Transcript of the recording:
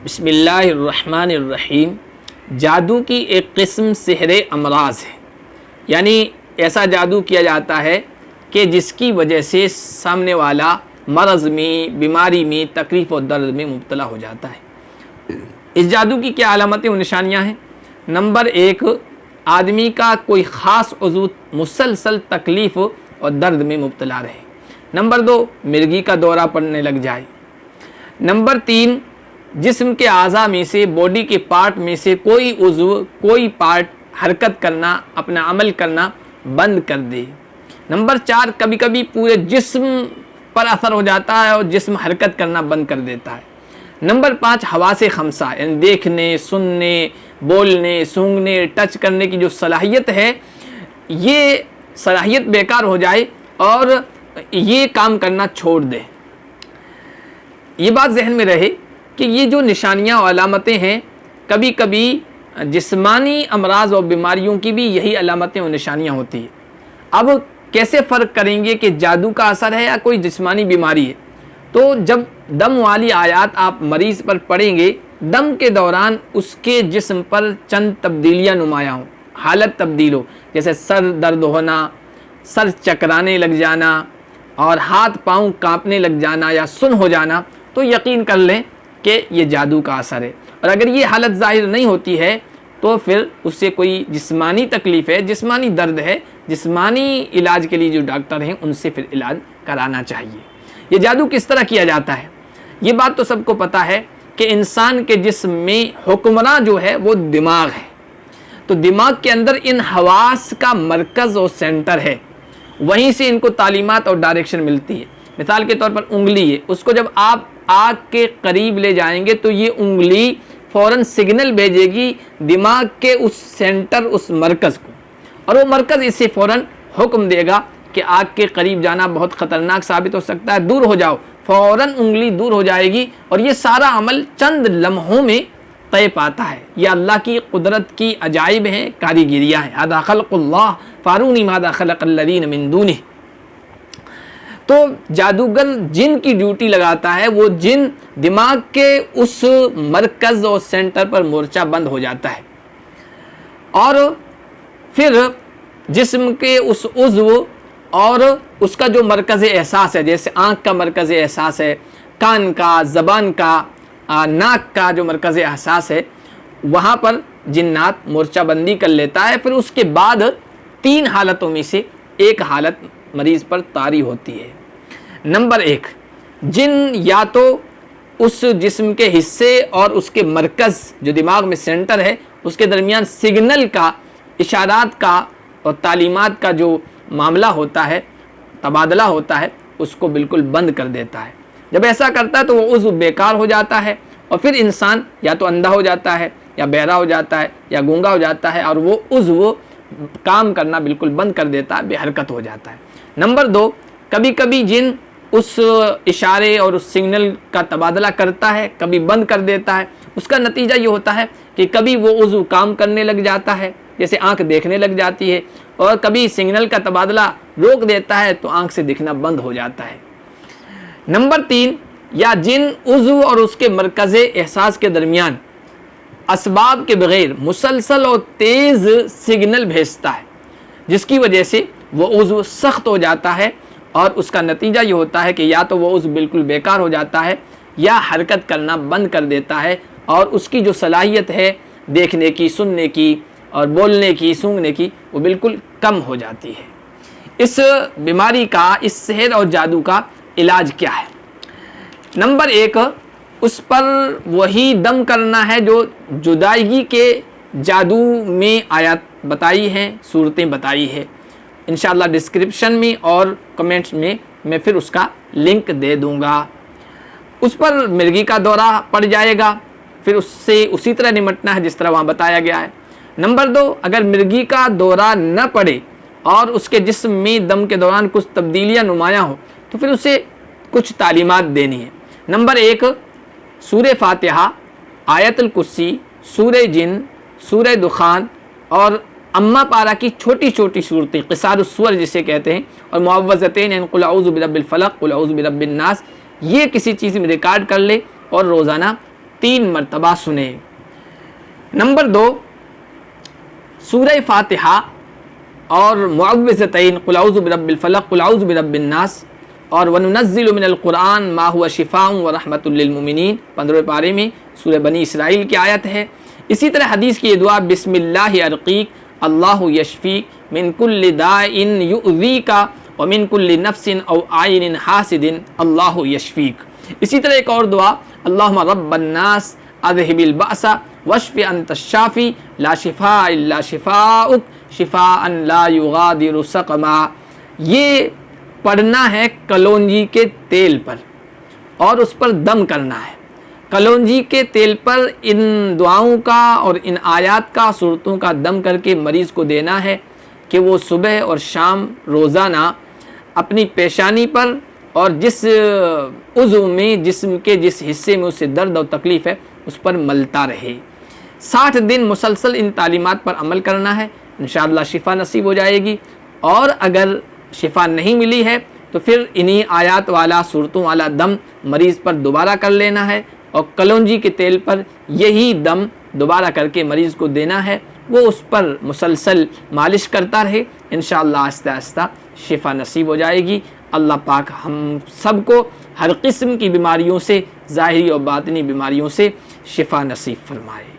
بسم اللہ الرحمن الرحیم۔ جادو کی ایک قسم سحر امراض ہے، یعنی ایسا جادو کیا جاتا ہے کہ جس کی وجہ سے سامنے والا مرض میں، بیماری میں، تکلیف اور درد میں مبتلا ہو جاتا ہے۔ اس جادو کی کیا علامتیں و نشانیاں ہیں؟ نمبر 1، آدمی کا کوئی خاص عضو مسلسل تکلیف اور درد میں مبتلا رہے۔ نمبر 2، مرگی کا دورہ پڑنے لگ جائے۔ نمبر 3، جسم کے اعضاء میں سے، باڈی کے پارٹ میں سے کوئی عضو، کوئی پارٹ حرکت کرنا، اپنا عمل کرنا بند کر دے۔ نمبر 4، کبھی کبھی پورے جسم پر اثر ہو جاتا ہے اور جسم حرکت کرنا بند کر دیتا ہے۔ نمبر 5، حواس خمسہ، یعنی دیکھنے، سننے، بولنے، سونگھنے، ٹچ کرنے کی جو صلاحیت ہے، یہ صلاحیت بیکار ہو جائے اور یہ کام کرنا چھوڑ دے۔ یہ بات ذہن میں رہے کہ یہ جو نشانیاں و علامتیں ہیں، کبھی کبھی جسمانی امراض اور بیماریوں کی بھی یہی علامتیں و نشانیاں ہوتی ہیں۔ اب کیسے فرق کریں گے کہ جادو کا اثر ہے یا کوئی جسمانی بیماری ہے؟ تو جب دم والی آیات آپ مریض پر پڑھیں گے، دم کے دوران اس کے جسم پر چند تبدیلیاں نمایاں ہوں، حالت تبدیل ہو، جیسے سر درد ہونا، سر چکرانے لگ جانا اور ہاتھ پاؤں کانپنے لگ جانا یا سن ہو جانا، تو یقین کر لیں کہ یہ جادو کا اثر ہے۔ اور اگر یہ حالت ظاہر نہیں ہوتی ہے تو پھر اس سے کوئی جسمانی تکلیف ہے، جسمانی درد ہے، جسمانی علاج کے لیے جو ڈاکٹر ہیں ان سے پھر علاج کرانا چاہیے۔ یہ جادو کس طرح کیا جاتا ہے؟ یہ بات تو سب کو پتہ ہے کہ انسان کے جسم میں حکمراں جو ہے وہ دماغ ہے، تو دماغ کے اندر ان حواس کا مرکز اور سینٹر ہے، وہیں سے ان کو تعلیمات اور ڈائریکشن ملتی ہے۔ مثال کے طور پر انگلی ہے، اس کو جب آپ آنکھ کے قریب لے جائیں گے تو یہ انگلی فوراً سگنل بھیجے گی دماغ کے اس سینٹر، اس مرکز کو، اور وہ مرکز اسے فوراً حکم دے گا کہ آنکھ کے قریب جانا بہت خطرناک ثابت ہو سکتا ہے، دور ہو جاؤ۔ فوراً انگلی دور ہو جائے گی اور یہ سارا عمل چند لمحوں میں طے پاتا ہے۔ یہ اللہ کی قدرت کی عجائب ہیں، کاریگریاں ہیں۔ ھذا خلق اللہ فارونی ماذا خلق الذین من دونہ۔ تو جادوگر جن کی ڈیوٹی لگاتا ہے، وہ جن دماغ کے اس مرکز اور سینٹر پر مورچہ بند ہو جاتا ہے، اور پھر جسم کے اس عضو اور اس کا جو مرکز احساس ہے، جیسے آنکھ کا مرکز احساس ہے، کان کا، زبان کا، ناک کا جو مرکز احساس ہے، وہاں پر جنات مورچہ بندی کر لیتا ہے۔ پھر اس کے بعد 3 حالتوں میں سے ایک حالت مریض پر طاری ہوتی ہے۔ نمبر 1، جن یا تو اس جسم کے حصے اور اس کے مرکز جو دماغ میں سینٹر ہے، اس کے درمیان سگنل کا، اشارات کا اور تعلیمات کا جو معاملہ ہوتا ہے، تبادلہ ہوتا ہے، اس کو بالکل بند کر دیتا ہے۔ جب ایسا کرتا ہے تو وہ عضو بیکار ہو جاتا ہے اور پھر انسان یا تو اندھا ہو جاتا ہے یا بہرا ہو جاتا ہے یا گونگا ہو جاتا ہے، اور وہ عضو کام کرنا بالکل بند کر دیتا ہے، بے حرکت ہو جاتا ہے۔ نمبر 2، کبھی کبھی جن اس اشارے اور اس سگنل کا تبادلہ کرتا ہے، کبھی بند کر دیتا ہے۔ اس کا نتیجہ یہ ہوتا ہے کہ کبھی وہ عضو کام کرنے لگ جاتا ہے، جیسے آنکھ دیکھنے لگ جاتی ہے، اور کبھی سگنل کا تبادلہ روک دیتا ہے تو آنکھ سے دکھنا بند ہو جاتا ہے۔ نمبر 3، یا جن عضو اور اس کے مرکز احساس کے درمیان اسباب کے بغیر مسلسل اور تیز سگنل بھیجتا ہے، جس کی وجہ سے وہ عضو سخت ہو جاتا ہے، اور اس کا نتیجہ یہ ہوتا ہے کہ یا تو وہ عضو بالکل بیکار ہو جاتا ہے یا حرکت کرنا بند کر دیتا ہے، اور اس کی جو صلاحیت ہے دیکھنے کی، سننے کی اور بولنے کی، سونگھنے کی، وہ بالکل کم ہو جاتی ہے۔ اس بیماری کا، اس سحر اور جادو کا علاج کیا ہے؟ نمبر 1، اس پر وہی دم کرنا ہے جو جدائیگی کے جادو میں آیات بتائی ہیں، صورتیں بتائی ہے۔ انشاءاللہ ڈسکرپشن میں اور کمنٹس میں پھر اس کا لنک دے دوں گا۔ اس پر مرگی کا دورہ پڑ جائے گا، پھر اس سے اسی طرح نمٹنا ہے جس طرح وہاں بتایا گیا ہے۔ نمبر 2، اگر مرگی کا دورہ نہ پڑے اور اس کے جسم میں دم کے دوران کچھ تبدیلیاں نمایاں ہو تو پھر اسے کچھ تعلیمات دینی ہے۔ نمبر 1، سورہ فاتحہ، آیت الکرسی، سورہ جن، سورہ دخان اور اما پارا کی چھوٹی چھوٹی صورتیں، قصار السور جسے کہتے ہیں، اور معوذتین، یعنی قل اعوذ برب الفلق، قل اعوذ برب الناس، یہ کسی چیز میں ریکارڈ کر لے اور روزانہ 3 مرتبہ سنیں۔ نمبر 2، سورہ فاتحہ اور معوذتین قل اعوذ برب الفلق قل اعوذ برب الناس اور وَنُنَزِّلُ مِنَ الْقُرْآنِ مَا هُوَ شِفَاءٌ وَرَحْمَةٌ لِّلْمُؤْمِنِينَ 15ویں پارے میں سورہ بنی اسرائیل کی آیت ہے۔ اسی طرح حدیث کی یہ دعا بسم اللہ ارقیک اللہ یشفیک من کل داء یؤذیک ومن کل نفس او عین حاسد اللہ یشفیک۔ اسی طرح ایک اور دعا اللہم رب الناس اذہب البأس واشف انت الشافی لا شفاء الا شفاءک شفاء لا یغادر سقما۔ یہ پڑھنا ہے کلونجی کے تیل پر اور اس پر دم کرنا ہے۔ کلونجی کے تیل پر ان دعاؤں کا اور ان آیات کا صورتوں کا دم کر کے مریض کو دینا ہے کہ وہ صبح اور شام روزانہ اپنی پیشانی پر اور جس عضو میں جسم کے جس حصے میں اسے درد اور تکلیف ہے اس پر ملتا رہے۔ 60 دن مسلسل ان تعلیمات پر عمل کرنا ہے، انشاءاللہ شفا نصیب ہو جائے گی۔ اور اگر شفا نہیں ملی ہے تو پھر انہی آیات والا صورتوں والا دم مریض پر دوبارہ کر لینا ہے اور کلونجی کے تیل پر یہی دم دوبارہ کر کے مریض کو دینا ہے، وہ اس پر مسلسل مالش کرتا رہے، انشاءاللہ آہستہ آہستہ شفا نصیب ہو جائے گی۔ اللہ پاک ہم سب کو ہر قسم کی بیماریوں سے، ظاہری اور باطنی بیماریوں سے شفا نصیب فرمائے۔